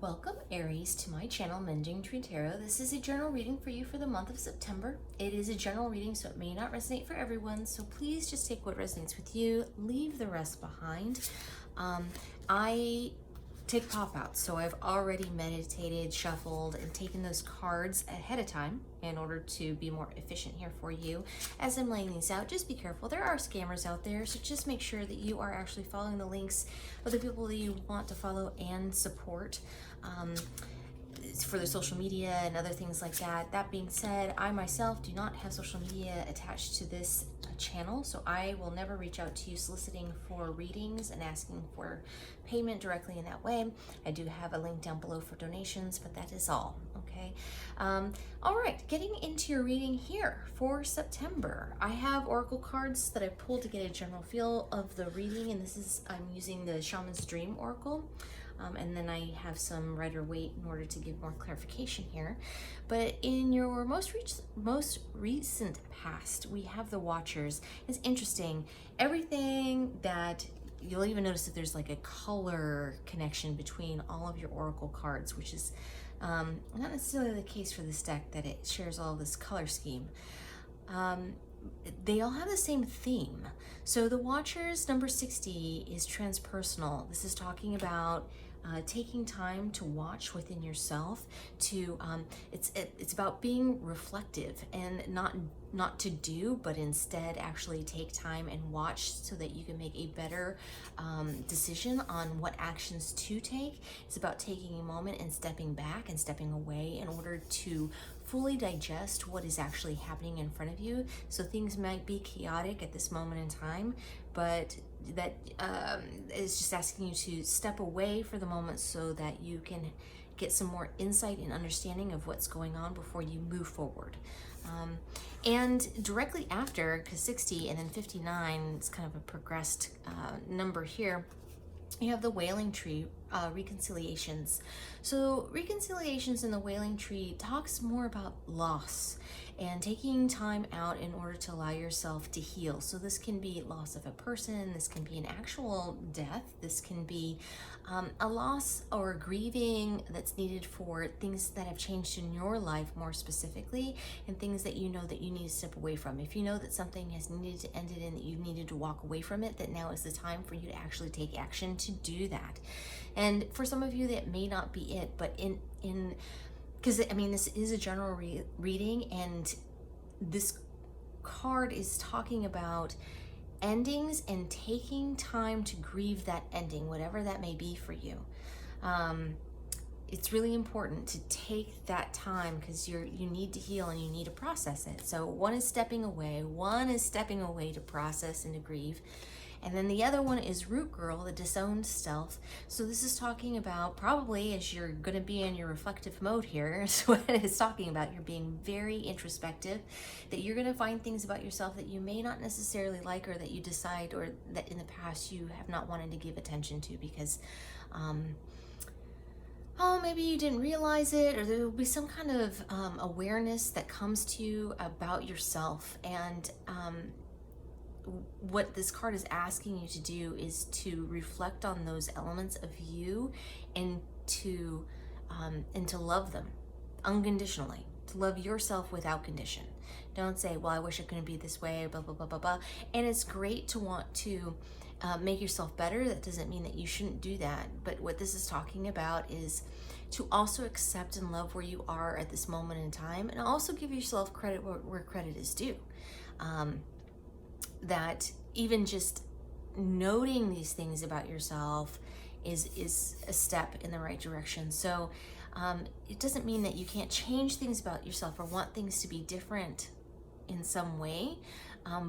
Welcome, Aries, to my channel, Mending Tree Tarot. This is a general reading for you for the month of September. It is a general reading, so it may not resonate for everyone, so please just take what resonates with you, leave the rest behind. I take pop-outs, so I've already meditated, shuffled, and taken those cards ahead of time in order to be more efficient here for you. As I'm laying these out, just be careful. There are scammers out there, so just make sure that you are actually following the links of the people that you want to follow and support. For the social media and other things like that. That being said, I myself do not have social media attached to this channel, so I will never reach out to you soliciting for readings and asking for payment directly in that way. I do have a link down below for donations, but that is all, okay? All right, getting into your reading here for September. I have oracle cards that I pulled to get a general feel of the reading, and I'm using the Shaman's Dream Oracle. And then I have some Rider-Waite in order to give more clarification here. But in your most recent past, we have the Watchers. It's interesting. Everything that you'll even notice that there's like a color connection between all of your oracle cards, which is not necessarily the case for this deck, that it shares all this color scheme. They all have the same theme. So the Watchers number 60 is transpersonal. This is talking about taking time to watch within yourself. It's about being reflective and not to do, but instead actually take time and watch so that you can make a better decision on what actions to take. It's about taking a moment and stepping back and stepping away in order to fully digest what is actually happening in front of you. So things might be chaotic at this moment in time, but that is just asking you to step away for the moment so that you can get some more insight and understanding of what's going on before you move forward. And directly after, because 60 and then 59 is kind of a progressed number here, you have the Wailing Tree reconciliations. So reconciliations in the Wailing Tree talks more about loss and taking time out in order to allow yourself to heal. So this can be loss of a person, this can be an actual death, this can be a loss or grieving that's needed for things that have changed in your life more specifically, and things that you know that you need to step away from. If you know that something has needed to end it and that you needed to walk away from it, that now is the time for you to actually take action to do that. And for some of you, that may not be it, but because I mean, this is a general reading, and this card is talking about endings and taking time to grieve that ending, whatever that may be for you. It's really important to take that time because you need to heal and you need to process it. So one is stepping away to process and to grieve. And then the other one is Root Girl, the disowned self. So this is talking about, probably as you're going to be in your reflective mode here, is what it's talking about. You're being very introspective, that you're going to find things about yourself that you may not necessarily like, or that you decide, or that in the past you have not wanted to give attention to because, maybe you didn't realize it, or there will be some kind of awareness that comes to you about yourself. And what this card is asking you to do is to reflect on those elements of you and to love them unconditionally, to love yourself without condition. Don't say, well, I wish it couldn't be this way, blah, blah, blah, blah, blah. And it's great to want to make yourself better. That doesn't mean that you shouldn't do that. But what this is talking about is to also accept and love where you are at this moment in time, and also give yourself credit where credit is due. That even just noting these things about yourself is a step in the right direction. So it doesn't mean that you can't change things about yourself or want things to be different in some way,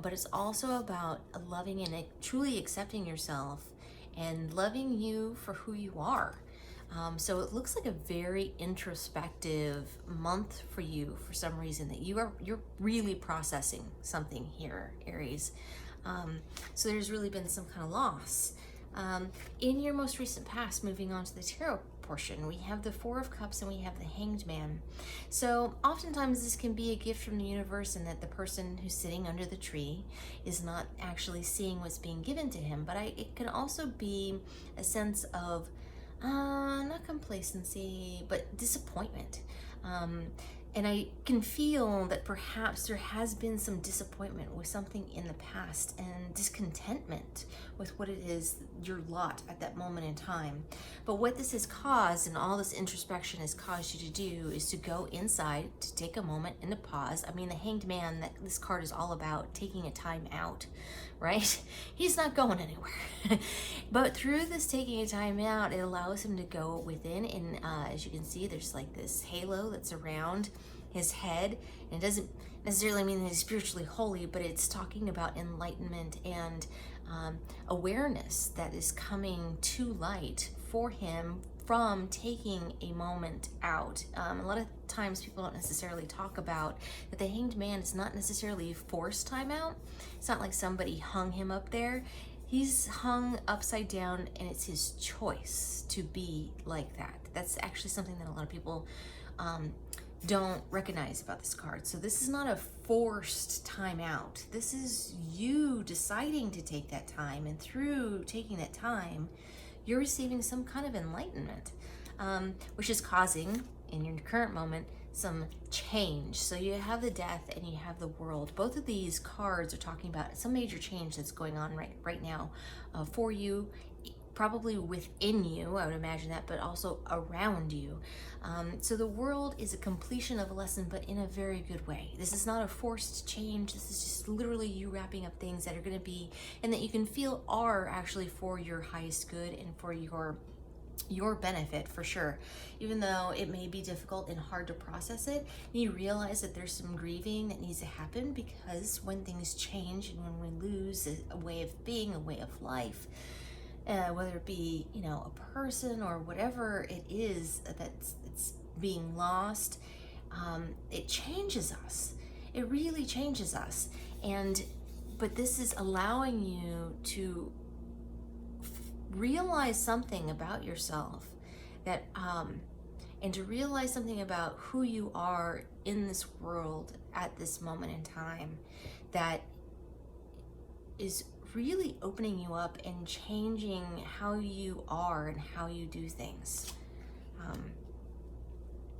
but it's also about loving and truly accepting yourself and loving you for who you are. So it looks like a very introspective month for you for some reason, that you're really processing something here, Aries. So there's really been some kind of loss. In your most recent past, moving on to the tarot portion, we have the Four of Cups and we have the Hanged Man. So oftentimes this can be a gift from the universe, and that the person who's sitting under the tree is not actually seeing what's being given to him. But it can also be a sense of Not complacency, but disappointment. Um, and I can feel that perhaps there has been some disappointment with something in the past and discontentment with what it is, your lot at that moment in time. But what this has caused, and all this introspection has caused you to do, is to go inside, to take a moment and to pause. I mean, the Hanged Man, that this card is all about taking a time out, right? He's not going anywhere. But through this taking a time out, it allows him to go within. And as you can see, there's like this halo that's around his head. And it doesn't necessarily mean that he's spiritually holy, but it's talking about enlightenment and awareness that is coming to light for him from taking a moment out. A lot of times people don't necessarily talk about that the Hanged Man is not necessarily forced time out. It's not like somebody hung him up there. He's hung upside down, and it's his choice to be like that. That's actually something that a lot of people don't recognize about this card. So this is not a forced time out. This is you deciding to take that time, and through taking that time, you're receiving some kind of enlightenment, which is causing, in your current moment, some change. So you have the Death and you have the World. Both of these cards are talking about some major change that's going on right now for you, probably within you, I would imagine that, but also around you. So the World is a completion of a lesson, but in a very good way. This is not a forced change. This is just literally you wrapping up things that are going to be, and that you can feel are actually for your highest good and for your benefit, for sure. Even though it may be difficult and hard to process it, you realize that there's some grieving that needs to happen, because when things change and when we lose a way of being, a way of life, whether it be, a person or whatever it is that's it's being lost, it changes us. It really changes us. But this is allowing you to realize something about yourself, that and to realize something about who you are in this world at this moment in time, that is really opening you up and changing how you are and how you do things.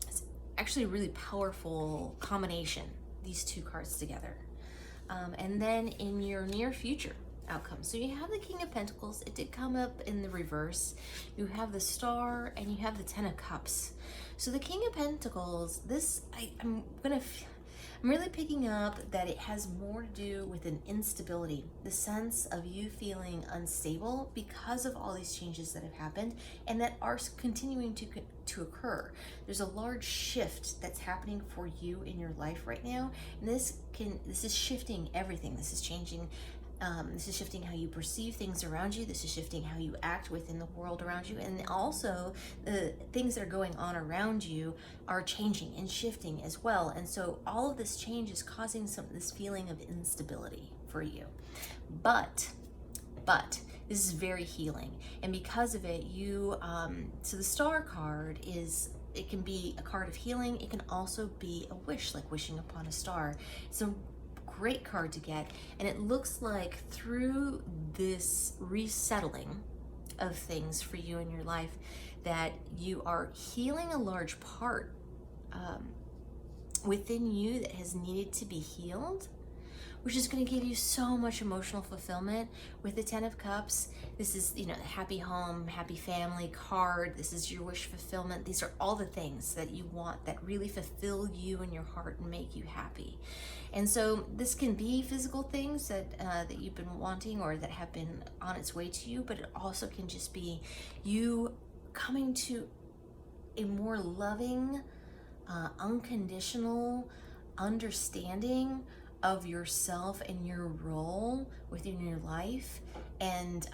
It's actually a really powerful combination, these two cards together. And then in your near future outcome, so you have the King of Pentacles. It did come up in the reverse. You have the Star and you have the Ten of Cups. So the King of Pentacles, this I'm really picking up that it has more to do with an instability, the sense of you feeling unstable because of all these changes that have happened and that are continuing to occur. There's a large shift that's happening for you in your life right now, and this is shifting everything. This is changing. This is shifting how you perceive things around you. This is shifting how you act within the world around you. And also the things that are going on around you are changing and shifting as well. And so all of this change is causing this feeling of instability for you. But this is very healing. And because of it, so the Star card it can be a card of healing. It can also be a wish, like wishing upon a star. It's a great card to get, and it looks like through this resettling of things for you in your life that you are healing a large part within you that has needed to be healed, which is going to give you so much emotional fulfillment. With the Ten of Cups, this is, the happy home, happy family card. This is your wish fulfillment. These are all the things that you want that really fulfill you in your heart and make you happy. And so this can be physical things that you've been wanting or that have been on its way to you, but it also can just be you coming to a more loving, unconditional understanding of yourself and your role within your life. And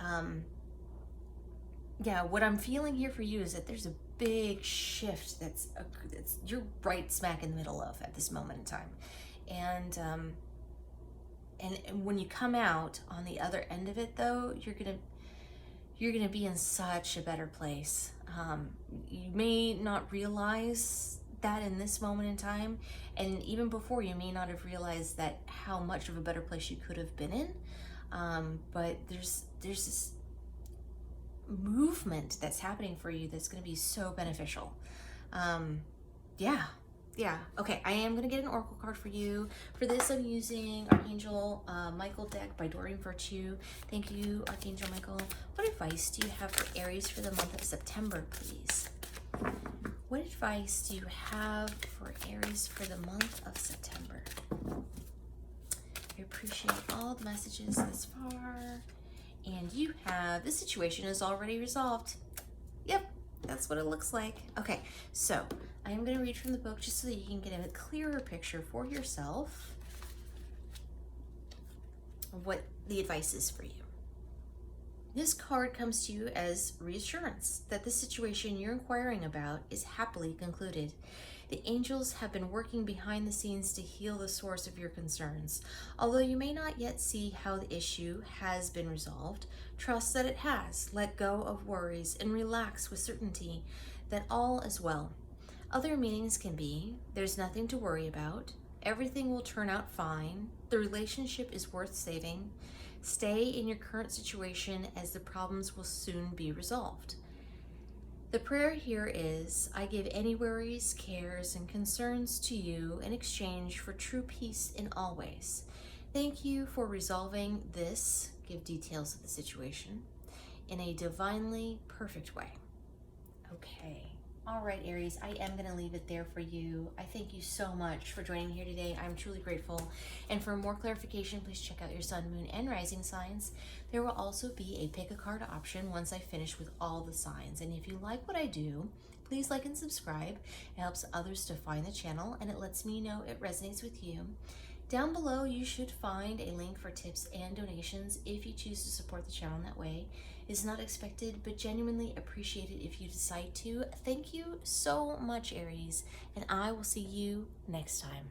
what I'm feeling here for you is that there's a big shift that's you're right smack in the middle of at this moment in time. And when you come out on the other end of it, though, you're gonna be in such a better place. You may not realize that in this moment in time, and even before, you may not have realized that how much of a better place you could have been in. But there's this movement that's happening for you that's going to be so beneficial. Yeah. Yeah. Okay, I am going to get an oracle card for you. For this, I'm using Archangel Michael deck by Doreen Virtue. Thank you, Archangel Michael. What advice do you have for Aries for the month of September, please? What advice do you have for Aries for the month of September? I appreciate all the messages thus far. And you have, this situation is already resolved. Yep, that's what it looks like. Okay, so I am going to read from the book just so that you can get a clearer picture for yourself of what the advice is for you. This card comes to you as reassurance that the situation you're inquiring about is happily concluded. The angels have been working behind the scenes to heal the source of your concerns. Although you may not yet see how the issue has been resolved, trust that it has. Let go of worries and relax with certainty that all is well. Other meanings can be, there's nothing to worry about, everything will turn out fine, the relationship is worth saving, stay in your current situation as the problems will soon be resolved. The prayer here is, I give any worries, cares, and concerns to you in exchange for true peace in all ways. Thank you for resolving this, give details of the situation, in a divinely perfect way. Okay. All right, Aries, I am going to leave it there for you. I thank you so much for joining me here today. I'm truly grateful. And for more clarification, please check out your sun, moon, and rising signs. There will also be a pick a card option once I finish with all the signs. And if you like what I do, please like and subscribe. It helps others to find the channel, and it lets me know it resonates with you. Down below, you should find a link for tips and donations if you choose to support the channel in that way. It's not expected, but genuinely appreciated if you decide to. Thank you so much, Aries, and I will see you next time.